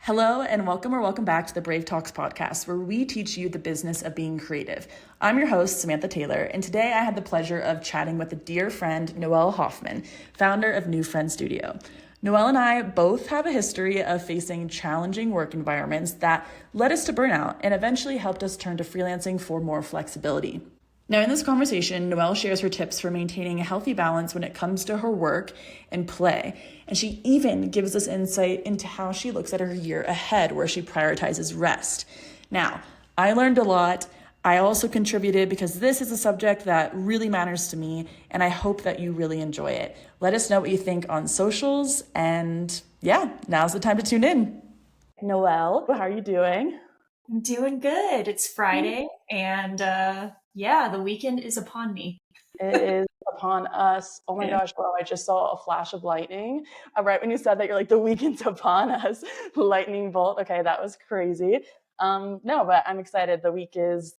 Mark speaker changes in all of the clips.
Speaker 1: Hello and welcome back to the Brave Talks podcast, where we teach you the business of being creative. I'm your host, Samantha Taylor, and today I had the pleasure of chatting with a dear friend, Noelle Hoffman, founder of New Friend Studio. Noelle and I both have a history of facing challenging work environments that led us to burnout and eventually helped us turn to freelancing for more flexibility. Now, in this conversation, Noelle shares her tips for maintaining a healthy balance when it comes to her work and play. And she even gives us insight into how she looks at her year ahead, where she prioritizes rest. Now, I learned a lot. I also contributed because this is a subject that really matters to me, and I hope that you really enjoy it. Let us know what you think on socials, and yeah, now's the time to tune in. Noelle, how are you doing?
Speaker 2: I'm doing good. It's Friday and the weekend is upon me.
Speaker 1: It is upon us. Oh my gosh, bro, I just saw a flash of lightning. Right when you said that, you're like, the weekend's upon us. Lightning bolt. Okay, that was crazy. No, but I'm excited. The week is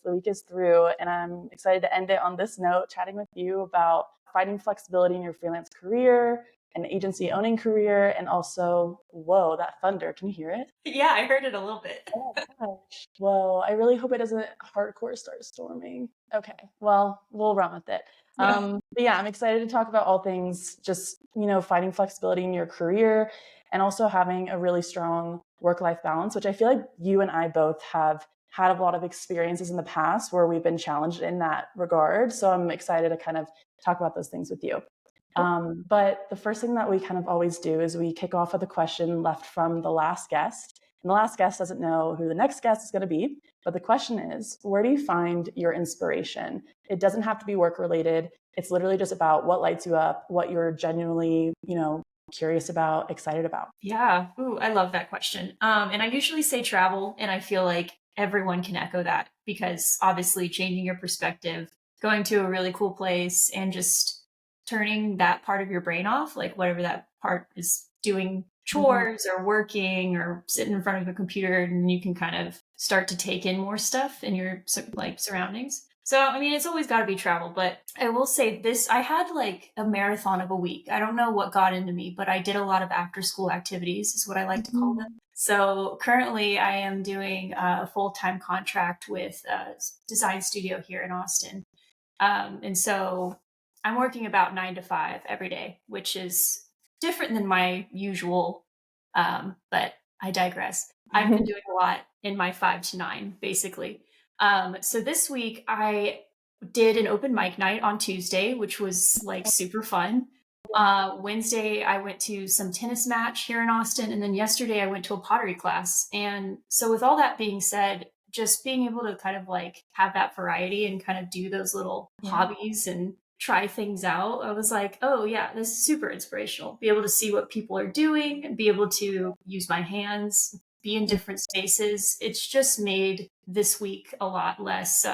Speaker 1: through, and I'm excited to end it on this note, chatting with you about finding flexibility in your freelance career, an agency owning career, and also, whoa, that thunder. Can you hear it?
Speaker 2: Yeah, I heard it a little bit.
Speaker 1: Oh gosh. Well, I really hope it doesn't hardcore start storming. Okay. Well, we'll run with it. But yeah, I'm excited to talk about all things just, finding flexibility in your career and also having a really strong work-life balance, which I feel like you and I both have had a lot of experiences in the past where we've been challenged in that regard. So I'm excited to kind of talk about those things with you. But the first thing that we kind of always do is we kick off with a question left from the last guest. And the last guest doesn't know who the next guest is going to be. But the question is, where do you find your inspiration? It doesn't have to be work related. It's literally just about what lights you up, what you're genuinely, curious about, excited about.
Speaker 2: Yeah. Ooh, I love that question. And I usually say travel, and I feel like everyone can echo that because obviously changing your perspective, going to a really cool place and just turning that part of your brain off, like whatever that part is doing chores or working or sitting in front of a computer, and you can kind of start to take in more stuff in your like surroundings. So, I mean, it's always got to be travel, but I will say this, I had like a marathon of a week. I don't know what got into me, but I did a lot of after school activities is what I like to call them. So currently I am doing a full-time contract with a design studio here in Austin. And so I'm working about 9 to 5 every day, which is different than my usual. But I digress. I've been doing a lot in my 5 to 9, basically. So this week I did an open mic night on Tuesday, which was like super fun. Wednesday I went to some tennis match here in Austin, and then yesterday I went to a pottery class. And so with all that being said, just being able to kind of like have that variety and kind of do those little hobbies and try things out, I was like, oh yeah, this is super inspirational. Be able to see what people are doing and be able to use my hands, be in different spaces. It's just made this week a lot less,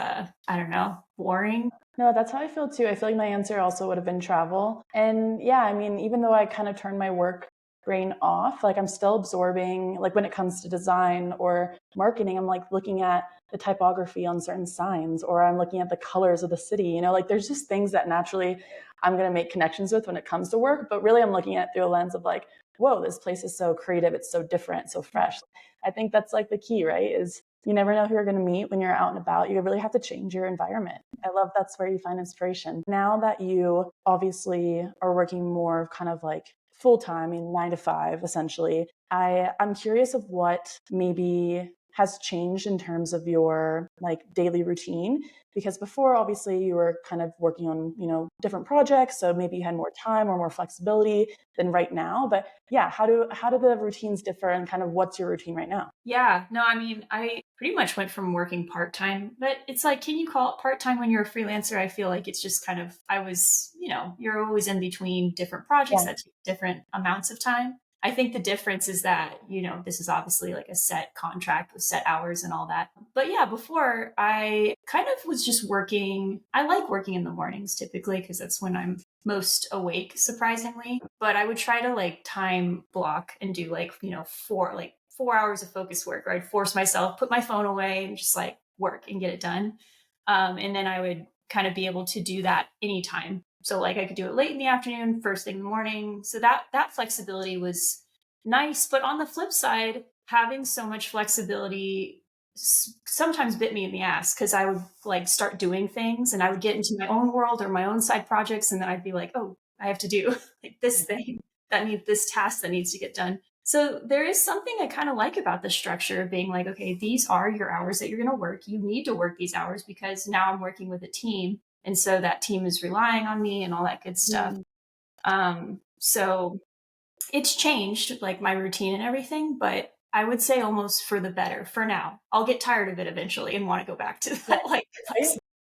Speaker 2: boring.
Speaker 1: No, that's how I feel too. I feel like my answer also would have been travel. And yeah, I mean, even though I kind of turned my work brain off, like I'm still absorbing, like when it comes to design or marketing, I'm like looking at the typography on certain signs, or I'm looking at the colors of the city, like there's just things that naturally I'm going to make connections with when it comes to work. But really, I'm looking at it through a lens of like, whoa, this place is so creative. It's so different, so fresh. I think that's like the key, right? Is you never know who you're going to meet when you're out and about. You really have to change your environment. I love that's where you find inspiration. Now that you obviously are working more kind of like full time, 9 to 5, essentially, I'm curious of what maybe has changed in terms of your like daily routine, because before obviously you were kind of working on different projects, so maybe you had more time or more flexibility than right now. But yeah, how do the routines differ, and kind of what's your routine right now?
Speaker 2: Yeah, no, I mean, I pretty much went from working part-time, but it's like, can you call it part-time when you're a freelancer? I feel like it's just kind of, you're always in between different projects that take different amounts of time. I think the difference is that, this is obviously like a set contract with set hours and all that. But yeah, before I kind of was just working. I like working in the mornings typically because that's when I'm most awake, surprisingly. But I would try to like time block and do like, 4 hours of focus work, or I'd force myself, put my phone away and just like work and get it done. And then I would kind of be able to do that anytime. So like I could do it late in the afternoon, first thing in the morning. So that flexibility was nice. But on the flip side, having so much flexibility sometimes bit me in the ass because I would like start doing things and I would get into my own world or my own side projects, and then I'd be like, oh, I have to do like this thing that needs this task that needs to get done. So there is something I kind of like about the structure of being like, okay, these are your hours that you're going to work. You need to work these hours because now I'm working with a team. And so that team is relying on me and all that good stuff.
Speaker 1: Mm.
Speaker 2: So it's changed like my routine and everything, but I would say almost for the better for now. I'll get tired of it eventually and want to go back to
Speaker 1: Yeah,
Speaker 2: that
Speaker 1: right?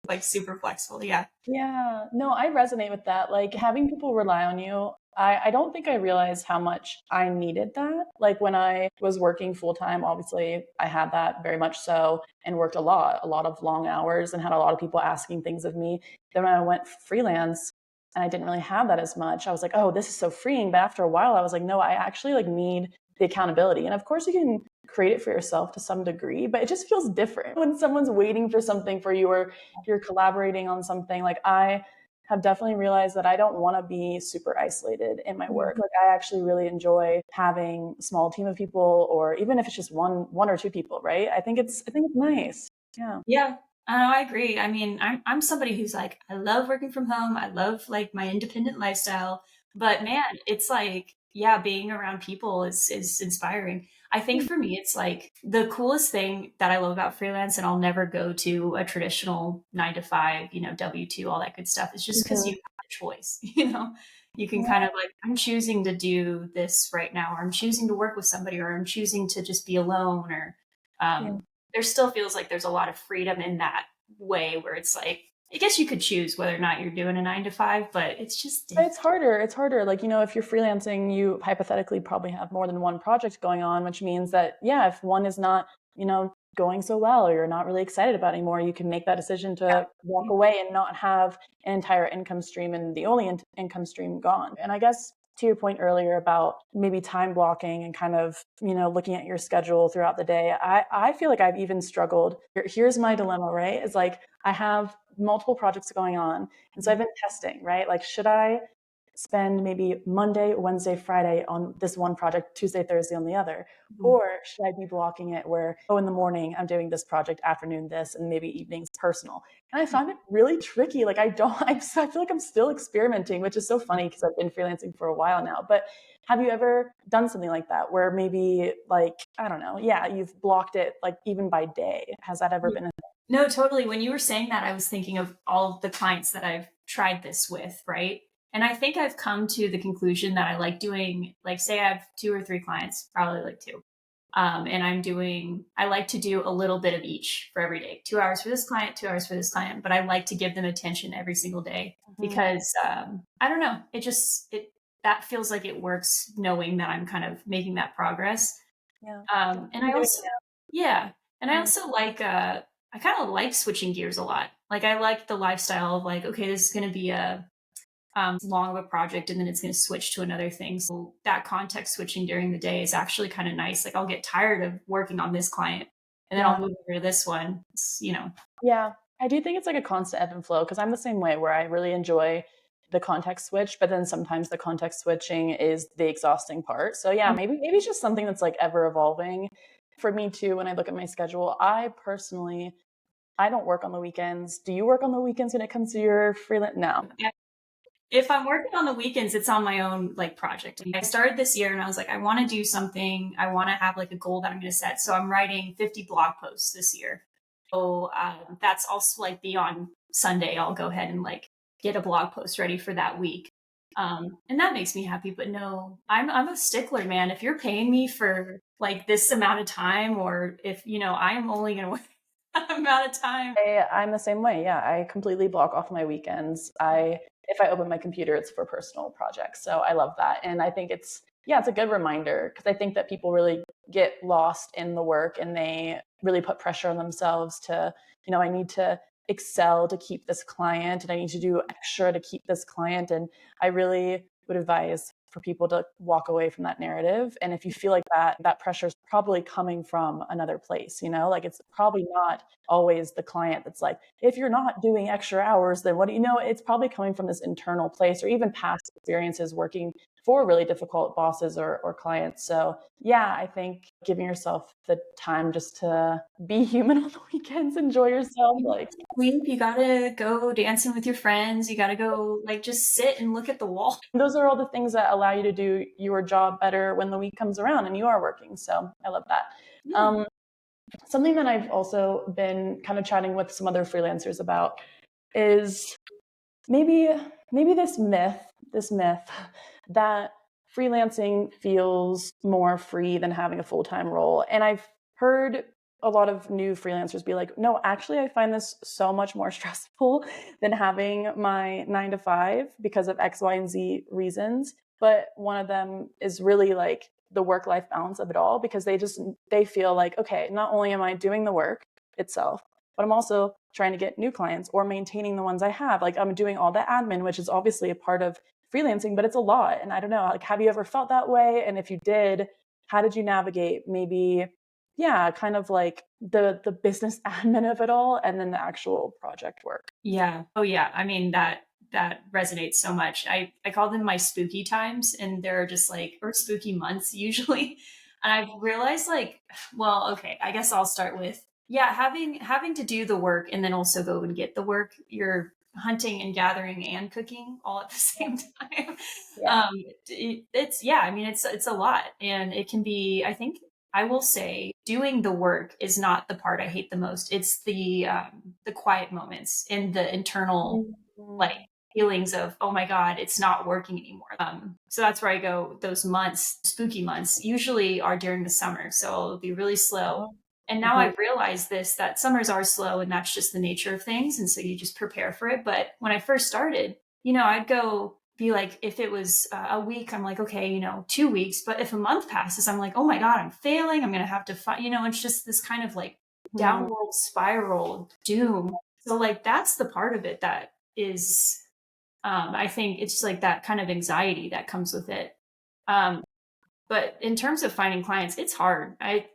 Speaker 2: like super flexible. Yeah.
Speaker 1: Yeah, no, I resonate with that. Like having people rely on you, I don't think I realized how much I needed that. Like when I was working full time, obviously I had that very much so and worked a lot of long hours and had a lot of people asking things of me. Then when I went freelance and I didn't really have that as much, I was like, oh, this is so freeing. But after a while, I was like, no, I actually like need the accountability. And of course you can create it for yourself to some degree, but it just feels different when someone's waiting for something for you or if you're collaborating on something. Like I have definitely realized that I don't want to be super isolated in my work. Like I actually really enjoy having a small team of people or even if it's just one or two people, right? I think it's nice. Yeah.
Speaker 2: Yeah, I agree. I mean, I'm somebody who's like, I love working from home. I love like my independent lifestyle. But man, it's like, yeah, being around people is inspiring. I think for me, it's like the coolest thing that I love about freelance, and I'll never go to a traditional 9 to 5, W-2, all that good stuff. It's just because
Speaker 1: Mhm.
Speaker 2: you have a choice, You can
Speaker 1: Yeah.
Speaker 2: kind of like, I'm choosing to do this right now, or I'm choosing to work with somebody, or I'm choosing to just be alone, or
Speaker 1: Yeah.
Speaker 2: there still feels like there's a lot of freedom in that way where it's like, I guess you could choose whether or not you're doing a 9 to 5, but it's just
Speaker 1: It's
Speaker 2: different.
Speaker 1: harder. It's harder. Like, if you're freelancing, you hypothetically probably have more than one project going on, which means that, yeah, if one is not, going so well or you're not really excited about anymore, you can make that decision to walk away and not have an entire income stream and the only income stream gone. And I guess to your point earlier about maybe time blocking and kind of, looking at your schedule throughout the day, I feel like I've even struggled. Here's my dilemma, right? It's like I have multiple projects going on and so I've been testing, right? Like, should I spend maybe Monday, Wednesday, Friday on this one project, Tuesday, Thursday on the other?
Speaker 2: Mhm.
Speaker 1: Or should I be blocking it where, oh, in the morning I'm doing this project, afternoon this, and maybe evenings personal? And I found it really tricky. Like, I don't, I feel like I'm still experimenting, which is so funny because I've been freelancing for a while now. But have you ever done something like that where maybe, like, I don't know, yeah, you've blocked it like even by day? Has that ever
Speaker 2: Yeah.
Speaker 1: been a
Speaker 2: No, totally. When you were saying that, I was thinking of all of the clients that I've tried this with, right? And I think I've come to the conclusion that I like doing, like, say I have 2 or 3 clients, probably like two. And I like to do a little bit of each for every day, 2 hours for this client, 2 hours for this client, but I like to give them attention every single day
Speaker 1: Mhm.
Speaker 2: because I don't know, that feels like it works knowing that I'm kind of making that progress.
Speaker 1: Yeah.
Speaker 2: And
Speaker 1: I'm
Speaker 2: I
Speaker 1: doing
Speaker 2: also, yeah, and I
Speaker 1: yeah.
Speaker 2: also like, I kind of like switching gears a lot. Like I like the lifestyle of like, okay, this is going to be a long of a project and then it's going to switch to another thing. So that context switching during the day is actually kind of nice. Like I'll get tired of working on this client and then I'll
Speaker 1: Yeah.
Speaker 2: move over to this one.
Speaker 1: Yeah, I do think it's like a constant ebb and flow because I'm the same way where I really enjoy the context switch, but then sometimes the context switching is the exhausting part. So yeah, maybe it's just something that's like ever evolving. For me too, when I look at my schedule, I don't work on the weekends. Do you work on the weekends when it comes to your freelance? No.
Speaker 2: Yeah. If I'm working on the weekends, it's on my own like project. I started this year and I was like, I want to do something. I want to have like a goal that I'm going to set. So I'm writing 50 blog posts this year. So that's also like beyond Sunday. I'll go ahead and like get a blog post ready for that week. And that makes me happy. But no, I'm a stickler, man. If you're paying me for like this amount of time, or if I'm only going to work that amount of time.
Speaker 1: I'm the same way. Yeah, I completely block off my weekends. If I open my computer, it's for personal projects. So I love that. And I think it's a good reminder because I think that people really get lost in the work and they really put pressure on themselves to, I need to excel to keep this client and I need to do extra to keep this client. And I really would advise for people to walk away from that narrative. And if you feel like that pressure is probably coming from another place, like it's probably not always the client that's like, if you're not doing extra hours, then what do you know? It's probably coming from this internal place or even past experiences working for really difficult bosses or clients. So yeah, I think giving yourself the time just to be human on the weekends, enjoy yourself,
Speaker 2: You
Speaker 1: like
Speaker 2: gotta sleep, you gotta go dancing with your friends, you gotta go like just sit and look at the wall.
Speaker 1: those are all the things that allow you to do your job better when the week comes around and you are working. So I love that.
Speaker 2: Yeah.
Speaker 1: Something that I've also been kind of chatting with some other freelancers about is maybe this myth that freelancing feels more free than having a full-time role. And I've heard a lot of new freelancers be like, no, actually I find this so much more stressful than having my 9 to 5 because of X, Y, and Z reasons. But one of them is really like the work-life balance of it all, because they feel like, okay, not only am I doing the work itself, but I'm also trying to get new clients or maintaining the ones I have. Like I'm doing all the admin, which is obviously a part of freelancing, but it's a lot. And I don't know, like, have you ever felt that way? And if you did, how did you navigate maybe, yeah, kind of like the business admin of it all and then the actual project work?
Speaker 2: Yeah. Oh yeah. I mean that resonates so much. I call them my spooky times, and they're just like, or spooky months usually. And I've realized like, well, okay, I guess I'll start with, yeah, having to do the work and then also go and get the work. You're hunting and gathering and cooking all at the same time.
Speaker 1: Yeah.
Speaker 2: It's yeah, I mean it's a lot, and it can be, I think I will say doing the work is not the part I hate the most. It's the quiet moments and the internal like
Speaker 1: Mhm.
Speaker 2: feelings of, oh my God, it's not working anymore. So that's where I go. Those months, spooky months, usually are during the summer. So it'll be really slow.
Speaker 1: Oh,
Speaker 2: And now
Speaker 1: mhm.
Speaker 2: I've realized this, that summers are slow and that's just the nature of things. And so you just prepare for it. But when I first started, I'd go be like, if it was a week, I'm like, okay, 2 weeks. But if a month passes, I'm like, oh my God, I'm failing. I'm going to have to fight. It's just this kind of like
Speaker 1: Mhm.
Speaker 2: downward spiral of doom. So like that's the part of it that is, I think it's like that kind of anxiety that comes with it. Um, but in terms of finding clients, it's hard. I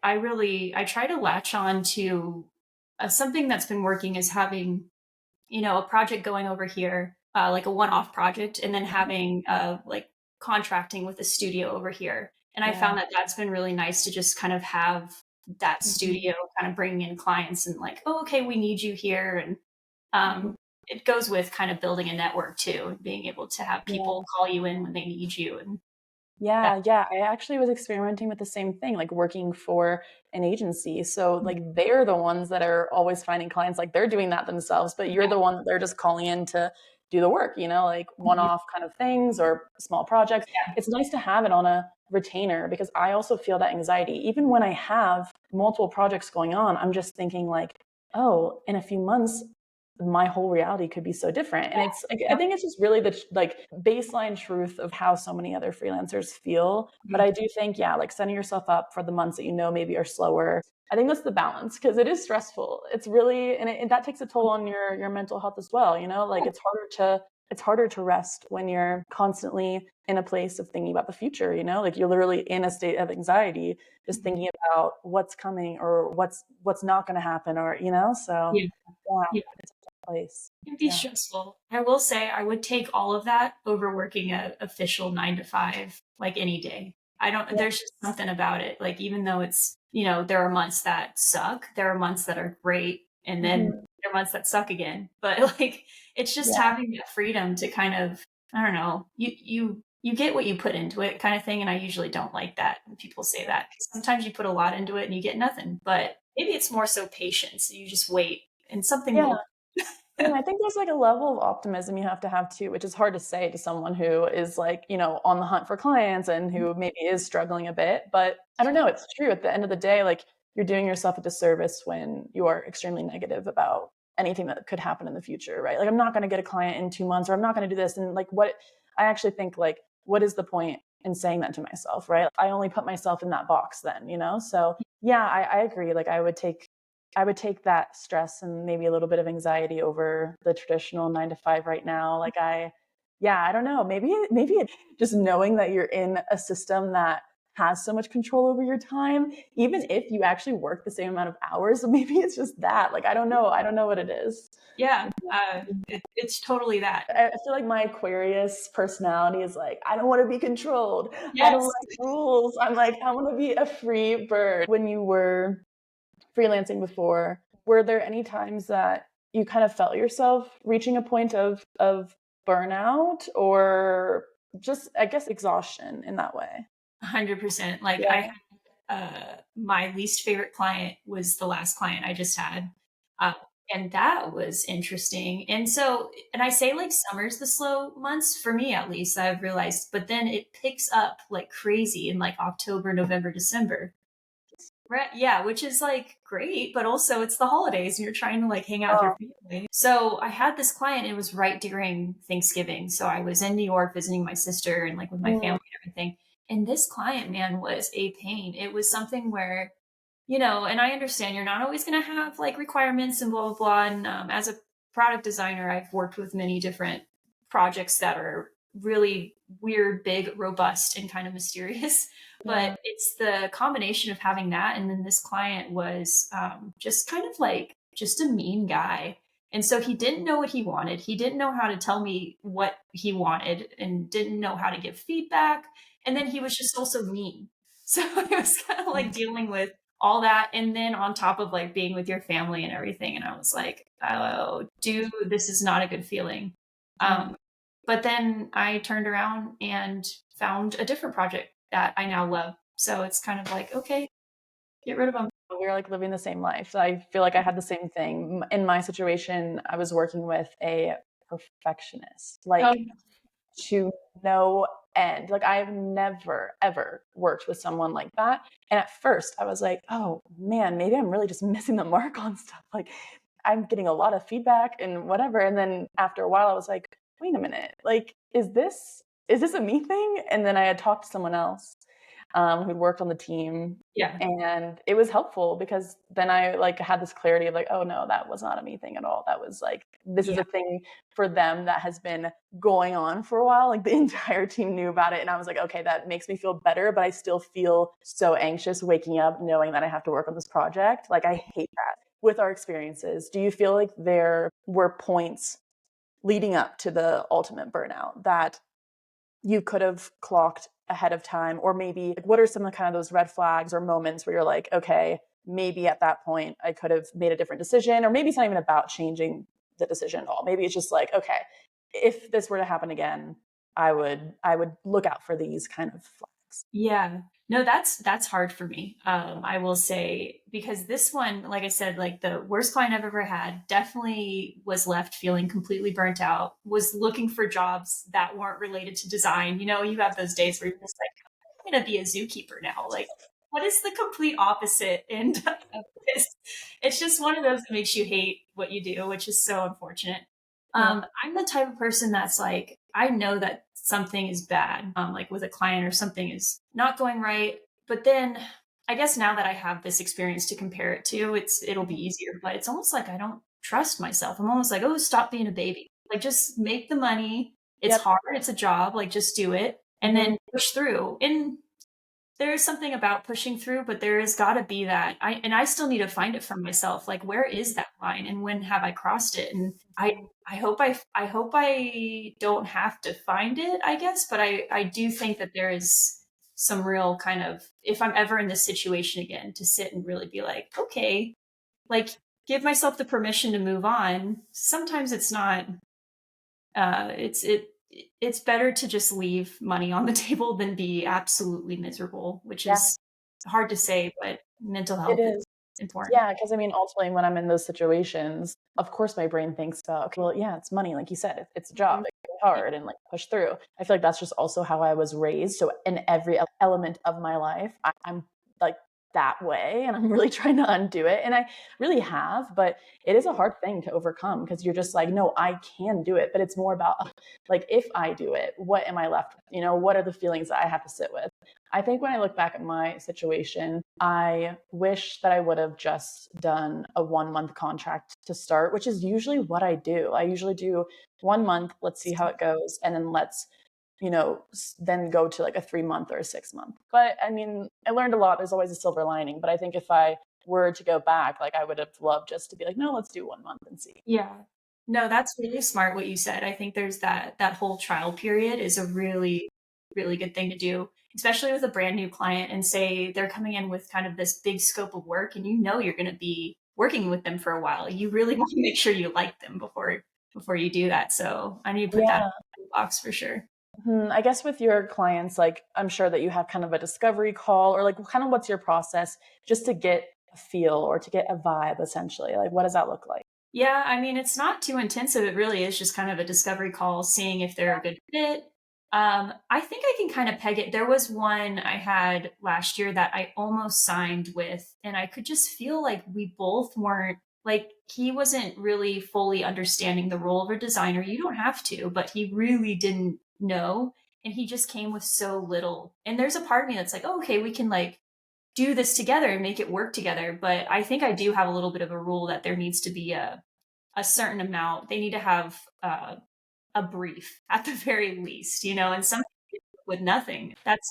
Speaker 2: try to latch on to something that's been working is having, a project going over here, like a one-off project, and then having like contracting with a studio over here. And I
Speaker 1: Yeah.
Speaker 2: found that that's been really nice to just kind of have that
Speaker 1: Mhm.
Speaker 2: studio kind of bringing in clients and like, oh, okay, we need you here. And
Speaker 1: Mhm.
Speaker 2: it goes with kind of building a network too, and being able to have
Speaker 1: Yeah.
Speaker 2: people call you in when they need you. And that,
Speaker 1: Yeah, yeah. I actually was experimenting with the same thing, like working for an agency. So like they're the ones that are always finding clients, like they're doing that themselves, but you're the one that they're just calling in to do the work, like
Speaker 2: yeah,
Speaker 1: one-off kind of things or small projects.
Speaker 2: yeah,
Speaker 1: It's nice to have it on a retainer because I also feel that anxiety. Even when I have multiple projects going on, I'm just thinking like, oh, in a few months, my whole reality could be so different. And it's like, I
Speaker 2: yeah.
Speaker 1: think it's just really the like baseline truth of how so many other freelancers feel. But
Speaker 2: Mhm.
Speaker 1: I do think, yeah, like setting yourself up for the months that maybe are slower. I think that's the balance because it is stressful. It's really, and that takes a toll on your mental health as well. Like it's harder to rest when you're constantly in a place of thinking about the future. Like you're literally in a state of anxiety, just thinking about what's coming or what's not going to happen, or so
Speaker 2: Yeah,
Speaker 1: yeah,
Speaker 2: yeah.
Speaker 1: it's a place.
Speaker 2: It'd be
Speaker 1: Yeah.
Speaker 2: stressful. I will say I would take all of that over working a official 9 to 5, like any day. I don't,
Speaker 1: Yeah.
Speaker 2: there's just something about it. Like, even though it's, there are months that suck, there are months that are great, and then
Speaker 1: Mhm.
Speaker 2: there are months that suck again. But like, it's just
Speaker 1: Yeah.
Speaker 2: having that freedom to kind of, I don't know, you get what you put into it kind of thing. And I usually don't like that when people say that, 'cause sometimes you put a lot into it and you get nothing, but maybe it's more so patience. You just wait and something
Speaker 1: Yeah.
Speaker 2: will.
Speaker 1: Yeah, I think there's like a level of optimism you have to have too, which is hard to say to someone who is like, on the hunt for clients and who maybe is struggling a bit. But I don't know, it's true. At the end of the day, like you're doing yourself a disservice when you are extremely negative about anything that could happen in the future, right? Like I'm not going to get a client in 2 months, or I'm not going to do this. And like I actually think like, what is the point in saying that to myself, right? I only put myself in that box then. So yeah, I agree. Like I would take that stress and maybe a little bit of anxiety over the traditional 9 to 5 right now. Yeah, I don't know. Maybe just knowing that you're in a system that has so much control over your time, even if you actually work the same amount of hours. So maybe it's just that. Like, I don't know. I don't know what it is.
Speaker 2: Yeah, it's totally that.
Speaker 1: I feel like my Aquarius personality is like, I don't want to be controlled. I don't
Speaker 2: Yes.
Speaker 1: like rules. I'm like, I want to be a free bird. When you were freelancing before, were there any times that you kind of felt yourself reaching a point of burnout or just, I guess, exhaustion in that way?
Speaker 2: 100%. Like
Speaker 1: Yeah.
Speaker 2: I my least favorite client was the last client I just had. Uh, and that was interesting. And so, and I say like summer's the slow months for me, at least I've realized, but then it picks up like crazy in like October, November, December. Right. Yeah. Which is like great, but also it's the holidays and you're trying to like hang out with
Speaker 1: Oh,
Speaker 2: your family. So I had this client, it was right during Thanksgiving. So I was in New York visiting my sister and like with my
Speaker 1: mm,
Speaker 2: family and everything. And this client, man, was a pain. It was something where, you know, and I understand you're not always going to have like requirements and blah, blah, blah. And as a product designer, I've worked with many different projects that are really weird, big, robust, and kind of mysterious. But
Speaker 1: yeah.
Speaker 2: it's the combination of having that. And then this client was just kind of like just a mean guy. And so he didn't know what he wanted. He didn't know how to tell me what he wanted and didn't know how to give feedback. And then he was just also mean. So it was kind of like dealing with all that and then on top of like being with your family and everything and I was like, oh dude, this is not a good feeling.
Speaker 1: Yeah.
Speaker 2: But then I turned around and found a different project that I now love, so it's kind of like, okay, get rid of them.
Speaker 1: We were like living the same life. So I feel like I had the same thing. In my situation, I was working with a perfectionist,
Speaker 2: Oh,
Speaker 1: like to no end. Like I've never, ever worked with someone like that. And at first I was like, oh man, maybe I'm really just missing the mark on stuff. Like I'm getting a lot of feedback and whatever. And then after a while I was like, wait a minute, like, is this a me thing? And then I had talked to someone else who'd worked on the team.
Speaker 2: yeah,
Speaker 1: And it was helpful because then I like had this clarity of like, oh no, that was not a me thing at all. That was like, this is
Speaker 2: yeah,
Speaker 1: a thing for them that has been going on for a while. Like the entire team knew about it. And I was like, okay, that makes me feel better, but I still feel so anxious waking up knowing that I have to work on this project. Like I hate that. With our experiences, do you feel like there were points leading up to the ultimate burnout that you could have clocked ahead of time? Or maybe like, what are some of kind of those red flags or moments where you're like, okay, maybe at that point I could have made a different decision, or maybe it's not even about changing the decision at all. Maybe it's just like, okay, if this were to happen again, I would look out for these kind of flags.
Speaker 2: yeah. No, that's hard for me. I will say because this one, like I said, like the worst client I've ever had, definitely was left feeling completely burnt out. Was looking for jobs that weren't related to design. You know, you have those days where you're just like, I'm gonna be a zookeeper now. Like, what is the complete opposite end of this? It's just one of those that makes you hate what you do, which is so unfortunate.
Speaker 1: Yeah.
Speaker 2: I'm the type of person that's like, I know that something is bad, like with a client or something is not going right. But then I guess now that I have this experience to compare it to, it'll be easier. But it's almost like I don't trust myself. I'm almost like, oh, stop being a baby. Like just make the money. It's
Speaker 1: Yep.
Speaker 2: hard. It's a job. Like just do it and
Speaker 1: Mm-hmm.
Speaker 2: then push through. And there is something about pushing through, but there has got to be that I still need to find it for myself. Like, where is that line, and when have I crossed it? And I hope I don't have to find it. I guess, but I do think that there is some real kind of if I'm ever in this situation again, to sit and really be like, okay, like give myself the permission to move on. Sometimes it's not it's better to just leave money on the table than be absolutely miserable, which
Speaker 1: Yeah,
Speaker 2: is hard to say, but mental
Speaker 1: it
Speaker 2: health is
Speaker 1: is.
Speaker 2: important.
Speaker 1: Yeah, because I mean, ultimately, when I'm in those situations, of course, my brain thinks about, okay, well, yeah, it's money, like you said, it's a job,
Speaker 2: Mhm.
Speaker 1: like, go hard and like push through. I feel like that's just also how I was raised. So in every element of my life, I'm like that way, and I'm really trying to undo it, and I really have. But it is a hard thing to overcome because you're just like, no, I can do it. But it's more about like, if I do it, what am I left with? What are the feelings that I have to sit with? I think when I look back at my situation, I wish that I would have just done a 1 month contract to start, which is usually what I do. I usually do 1 month, let's see how it goes, and then let's then go to like a 3 month or a 6 month. But I mean, I learned a lot. There's always a silver lining. But I think if I were to go back, like I would have loved just to be like, no, let's do 1 month and see.
Speaker 2: Yeah. No, that's really smart what you said. I think there's that whole trial period is a really, really good thing to do, especially with a brand new client and say they're coming in with kind of this big scope of work and you know you're going to be working with them for a while. You really want to make sure you like them before you do that. So I need to put that
Speaker 1: Yeah.
Speaker 2: in the box for sure.
Speaker 1: I guess with your clients, like I'm sure that you have kind of a discovery call or like kind of what's your process just to get a feel or to get a vibe essentially? Like what does that look like?
Speaker 2: Yeah, I mean, it's not too intensive. It really is just kind of a discovery call, seeing if they're a good fit. I think I can kind of peg it. There was one I had last year that I almost signed with, and I could just feel like we both weren't like he wasn't really fully understanding the role of a designer. You don't have to, but he really didn't know. And he just came with so little. And there's a part of me that's like, oh, okay, we can like do this together and make it work together. But I think I do have a little bit of a rule that there needs to be a certain amount. They need to have a brief at the very least, and some with nothing. That's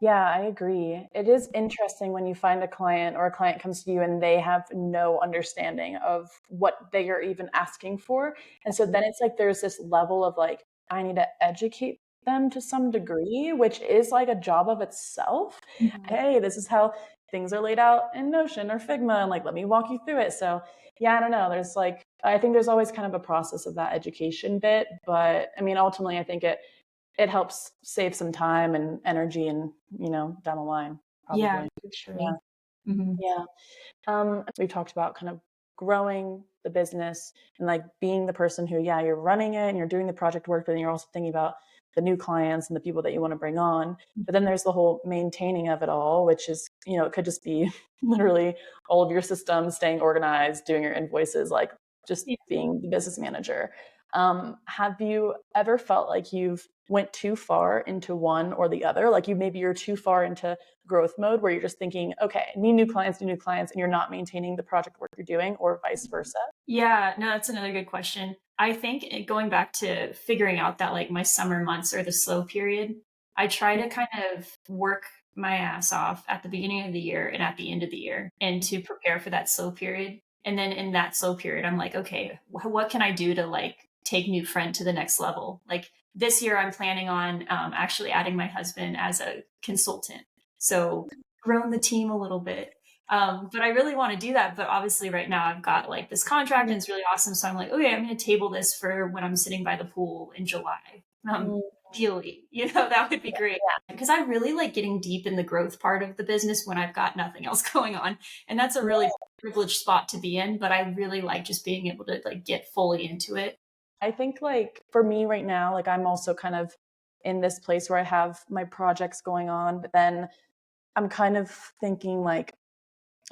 Speaker 1: Yeah, I agree. It is interesting when you find a client or a client comes to you and they have no understanding of what they are even asking for. And so then it's like there's this level of like, I need to educate them to some degree, which is like a job of itself.
Speaker 2: Mhm.
Speaker 1: Hey, this is how things are laid out in Notion or Figma, and like, let me walk you through it. So, yeah, I don't know. There's like, I think there's always kind of a process of that education bit. But I mean, ultimately, I think it helps save some time and energy and, down the line,
Speaker 2: Yeah,
Speaker 1: probably.
Speaker 2: for
Speaker 1: Yeah.
Speaker 2: sure. Hmm.
Speaker 1: Yeah. We've talked about kind of growing the business and like being the person who, yeah, you're running it and you're doing the project work, but then you're also thinking about the new clients and the people that you want to bring on. But then there's the whole maintaining of it all, which is, it could just be literally all of your systems, staying organized, doing your invoices, like just
Speaker 2: Yeah.
Speaker 1: being the business manager. Have you ever felt like you've went too far into one or the other? Like maybe you're too far into growth mode where you're just thinking, okay, need new clients, and you're not maintaining the project work you're doing, or vice versa?
Speaker 2: Yeah, no, that's another good question. I think going back to figuring out that like my summer months are the slow period, I try to kind of work my ass off at the beginning of the year and at the end of the year and to prepare for that slow period. And then in that slow period, I'm like, okay, what can I do to like take New Friend to the next level? Like this year, I'm planning on actually adding my husband as a consultant. So grown the team a little bit. But I really want to do that. But obviously, right now I've got like this contract and it's really awesome. So I'm like, okay, I'm going to table this for when I'm sitting by the pool in July.
Speaker 1: Mm,
Speaker 2: Ideally, that would be
Speaker 1: yeah,
Speaker 2: great because I really like getting deep in the growth part of the business when I've got nothing else going on. And that's a really
Speaker 1: yeah.
Speaker 2: privileged spot to be in. But I really like just being able to like get fully into it.
Speaker 1: I think like for me right now, like I'm also kind of in this place where I have my projects going on, but then I'm kind of thinking like,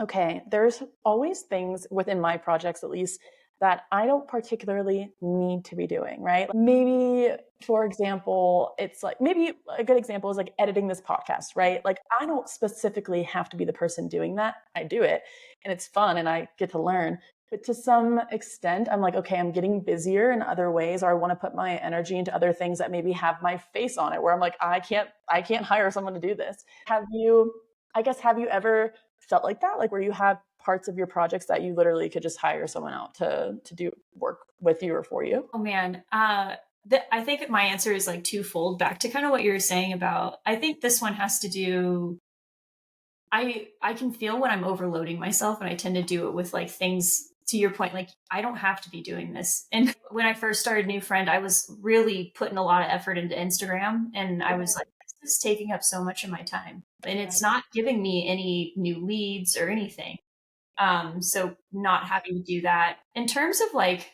Speaker 1: okay, there's always things within my projects, at least, that I don't particularly need to be doing, right? Maybe, for example, it's like maybe a good example is like editing this podcast, right? Like, I don't specifically have to be the person doing that. I do it and it's fun and I get to learn. But to some extent, I'm like, okay, I'm getting busier in other ways, or I want to put my energy into other things that maybe have my face on it, where I'm like, I can't hire someone to do this. Have you ever felt like that? Like where you had parts of your projects that you literally could just hire someone out to do work with you or for you?
Speaker 2: Oh man, I think my answer is like twofold. Back to kind of what you were saying about. I think this one has to do I can feel when I'm overloading myself and I tend to do it with like things to your point, like I don't have to be doing this. And when I first started New Friend, I was really putting a lot of effort into Instagram and I was like, this is taking up so much of my time. And
Speaker 1: Right.
Speaker 2: it's not giving me any new leads or anything. So not having to do that in terms of like,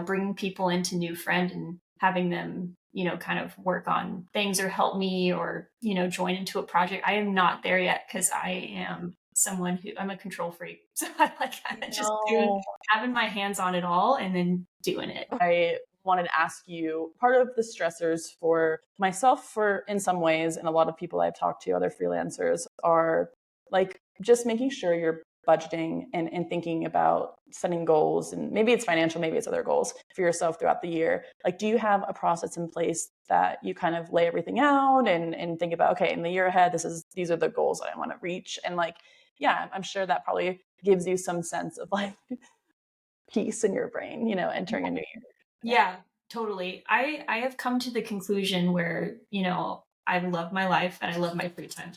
Speaker 2: bringing people into New Friend and having them, kind of work on things or help me or, join into a project. I am not there yet because I am someone who I'm a control freak. So I like kind of just doing,
Speaker 1: No.
Speaker 2: having my hands on it all and then doing it.
Speaker 1: I wanted to ask you part of the stressors for myself, for in some ways, and a lot of people I've talked to, other freelancers, are like just making sure your budgeting and thinking about setting goals, and maybe it's financial, maybe it's other goals for yourself throughout the year, like, do you have a process in place that you kind of lay everything out and think about, okay, in the year ahead, these are the goals that I want to reach? And like, yeah, I'm sure that probably gives you some sense of like peace in your brain, entering a new year.
Speaker 2: Yeah, totally. I have come to the conclusion where, I love my life and I love my free time.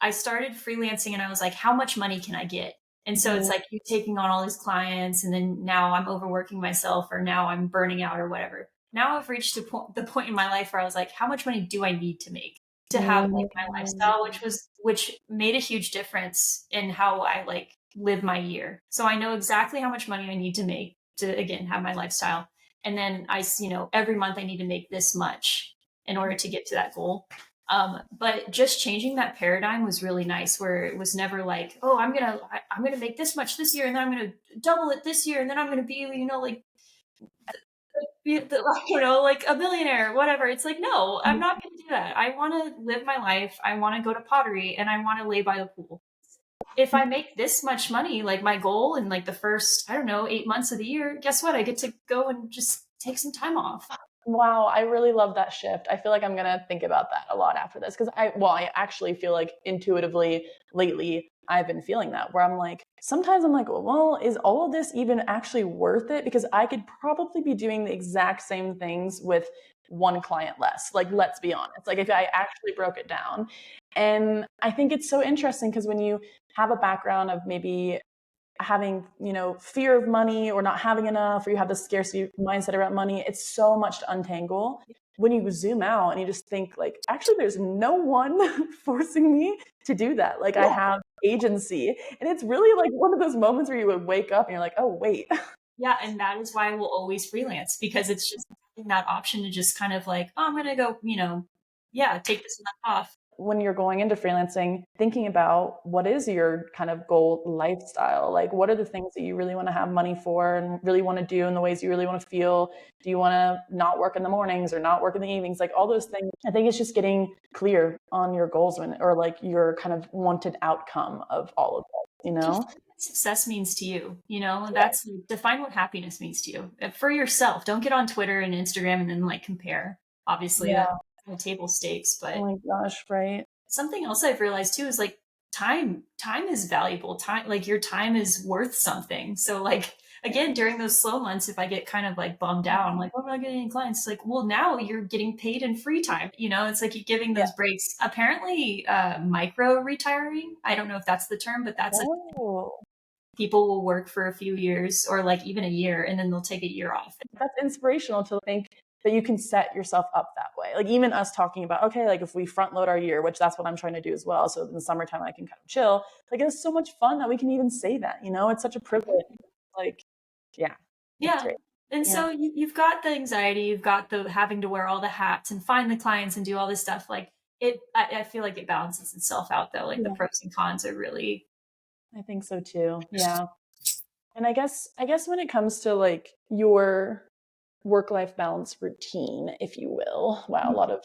Speaker 2: I started freelancing and I was like, how much money can I get? And so it's
Speaker 1: Mhm.
Speaker 2: like you taking on all these clients and then now I'm overworking myself or now I'm burning out or whatever. Now I've reached the point in my life where I was like, how much money do I need to make to have like my
Speaker 1: Mhm.
Speaker 2: lifestyle, which made a huge difference in how I like live my year. So I know exactly how much money I need to make to again have my lifestyle. And then every month I need to make this much in order to get to that goal. But just changing that paradigm was really nice, where it was never like, oh, I'm gonna make this much this year, and then I'm gonna double it this year, and then I'm gonna be, like, like a millionaire, whatever. It's like, no, I'm not gonna do that. I want to live my life. I want to go to pottery, and I want to lay by the pool. If I make this much money, like my goal in like the first, I don't know, 8 months of the year, guess what? I get to go and just take some time off.
Speaker 1: Wow, I really love that shift. I feel like I'm gonna think about that a lot after this, because I actually feel like intuitively lately I've been feeling that, where I'm like, sometimes I'm like, well, is all of this even actually worth it? Because I could probably be doing the exact same things with one client less. Like, let's be honest. Like, if I actually broke it down. And I think it's so interesting because when you have a background of maybe having, fear of money or not having enough, or you have this scarcity mindset around money, it's so much to untangle. When you zoom out and you just think like, actually, there's no one forcing me to do that. Like, I
Speaker 2: Yeah.
Speaker 1: have agency. And it's really like one of those moments where you would wake up and you're like, oh, wait.
Speaker 2: Yeah, and that is why I will always freelance, because it's just having that option to just kind of like, oh, I'm gonna go, yeah, take this month off.
Speaker 1: When you're going into freelancing, thinking about what is your kind of goal lifestyle? Like, what are the things that you really want to have money for and really want to do in the ways you really want to feel? Do you want to not work in the mornings or not work in the evenings? Like, all those things. I think it's just getting clear on your goals or like your kind of wanted outcome of all of that,
Speaker 2: Define what success means to you.
Speaker 1: Yeah.
Speaker 2: That's define what happiness means to you for yourself. Don't get on Twitter and Instagram and then like compare. Obviously, that's
Speaker 1: Yeah.
Speaker 2: kind of table stakes,
Speaker 1: Oh
Speaker 2: but
Speaker 1: my gosh, right.
Speaker 2: something else I've realized too is like time is valuable. Time, like your time is worth something. So like again, during those slow months, if I get kind of like bummed out, I'm like, what am I getting any clients? It's like, well, now you're getting paid in free time. It's like you're giving
Speaker 1: Yeah.
Speaker 2: those breaks. Apparently, micro retiring. I don't know if that's the term, but that's a
Speaker 1: Oh,
Speaker 2: people will work for a few years or like even a year and then they'll take a year off.
Speaker 1: that's inspirational to think that you can set yourself up that way. Like, even us talking about, okay, like if we front load our year, which that's what I'm trying to do as well. So in the summertime I can kind of chill. Like, it's so much fun that we can even say that, it's such a privilege. Like, yeah, it's
Speaker 2: Yeah.
Speaker 1: great.
Speaker 2: And
Speaker 1: Yeah.
Speaker 2: so you've got the anxiety, you've got the having to wear all the hats and find the clients and do all this stuff. Like I feel like it balances itself out though. Like the
Speaker 1: Yeah.
Speaker 2: pros and cons are really,
Speaker 1: I think so too. Yeah. And I guess when it comes to like your work-life balance routine, if you will. Wow, a lot of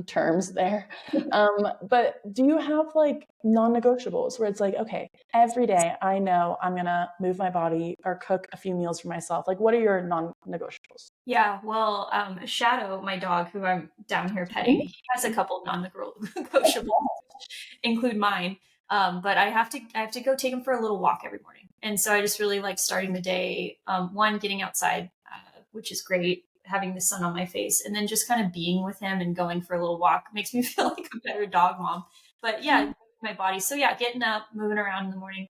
Speaker 1: terms there. But do you have like non-negotiables where it's like, okay, every day I know I'm gonna move my body or cook a few meals for myself? Like, what are your non-negotiables?
Speaker 2: yeah. Well, Shadow, my dog, who I'm down here petting, he has a couple of non-negotiables, include mine. But I have to go take him for a little walk every morning. And so I just really like starting the day, one, getting outside, which is great, having the sun on my face, and then just kind of being with him and going for a little walk makes me feel like a better dog mom. But yeah, my body. So yeah, getting up, moving around in the morning.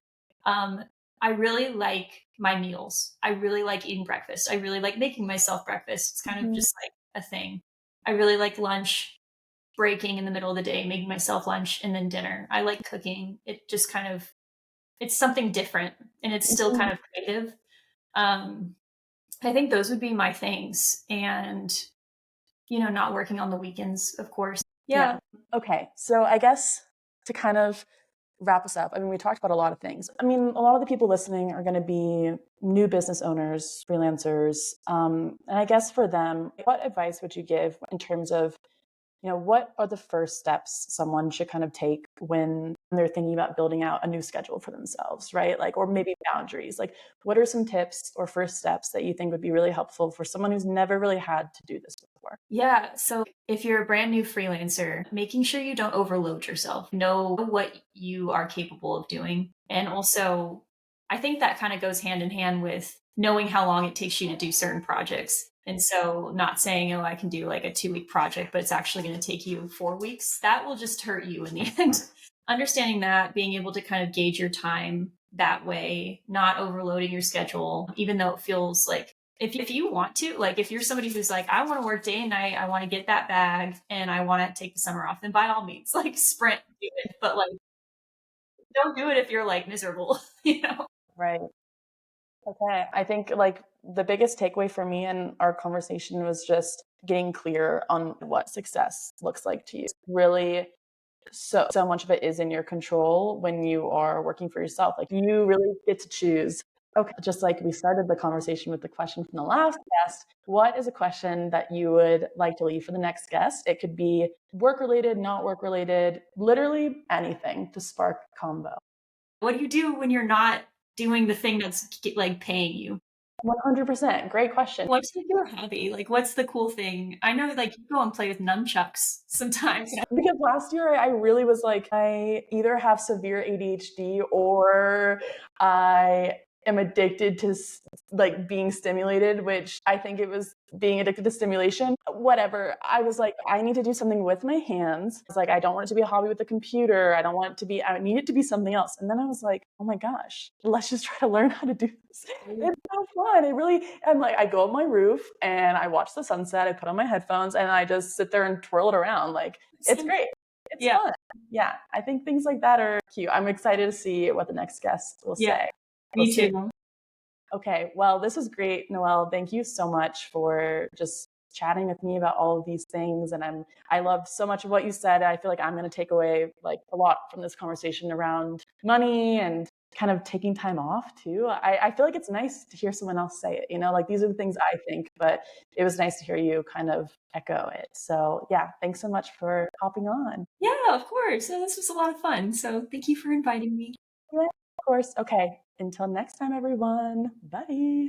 Speaker 2: Um, I really like my meals. I really like eating breakfast. I really like making myself breakfast. It's kind of
Speaker 1: Mhm.
Speaker 2: just like a thing. I really like lunch, breaking in the middle of the day, making myself lunch and then dinner. I like cooking. It just kind of it's something different and it's still
Speaker 1: Mhm.
Speaker 2: kind of creative. Um, I think those would be my things. And, not working on the weekends, of course.
Speaker 1: Yeah.
Speaker 2: Yeah.
Speaker 1: Okay. So I guess to kind of wrap us up, I mean, we talked about a lot of things. I mean, a lot of the people listening are going to be new business owners, freelancers. And I guess for them, what advice would you give in terms of what are the first steps someone should kind of take when they're thinking about building out a new schedule for themselves, right? Like, or maybe boundaries. Like, what are some tips or first steps that you think would be really helpful for someone who's never really had to do this before?
Speaker 2: Yeah. So if you're a brand new freelancer, making sure you don't overload yourself, know what you are capable of doing. And also, I think that kind of goes hand in hand with knowing how long it takes you to do certain projects. And so, not saying, oh, I can do like a 2 week project, but it's actually going to take you 4 weeks. That will just hurt you in the end. Understanding that, being able to kind of gauge your time that way, not overloading your schedule, even though it feels like if you want to, like if you're somebody who's like, I want to work day and night, I want to get that bag and I want to take the summer off, then by all means, like sprint, do it. But like, don't do it if you're like miserable, you know?
Speaker 1: Right. Okay. I think like the biggest takeaway for me in our conversation was just getting clear on what success looks like to you. Really, so much of it is in your control when you are working for yourself. Like you really get to choose. Okay, just like we started the conversation with the question from the last guest, what is a question that you would like to leave for the next guest? It could be work related, not work related, literally anything to spark combo.
Speaker 2: What do you do when you're not doing the thing that's like paying you?
Speaker 1: 100%. Great question.
Speaker 2: What's like your hobby? Like, what's the cool thing? I know like you go and play with nunchucks sometimes.
Speaker 1: Because last year I really was like, I either have severe ADHD or I am addicted to like being stimulated, which I think it was being addicted to stimulation. Whatever. I was like, I need to do something with my hands. It's like, I don't want it to be a hobby with the computer. I don't want it to be, I need it to be something else. And then I was like, oh my gosh, let's just try to learn how to do this. It's so fun. It really, I'm like, I go on my roof and I watch the sunset. I put on my headphones and I just sit there and twirl it around. Like, it's great. It's
Speaker 2: Yeah,
Speaker 1: fun. Yeah, I think things like that are cute. I'm excited to see what the next guest will
Speaker 2: yeah,
Speaker 1: say. We'll
Speaker 2: me
Speaker 1: see.
Speaker 2: too.
Speaker 1: Okay, well, this was great, Noelle. Thank you so much for just chatting with me about all of these things. And I love so much of what you said. I feel like I'm going to take away like a lot from this conversation around money and kind of taking time off too. I feel like it's nice to hear someone else say it, like these are the things I think, but it was nice to hear you kind of echo it. So yeah, thanks so much for hopping on.
Speaker 2: Yeah, of course. This was a lot of fun. So thank you for inviting me.
Speaker 1: Yeah, of course. Okay. Until next time, everyone. Bye.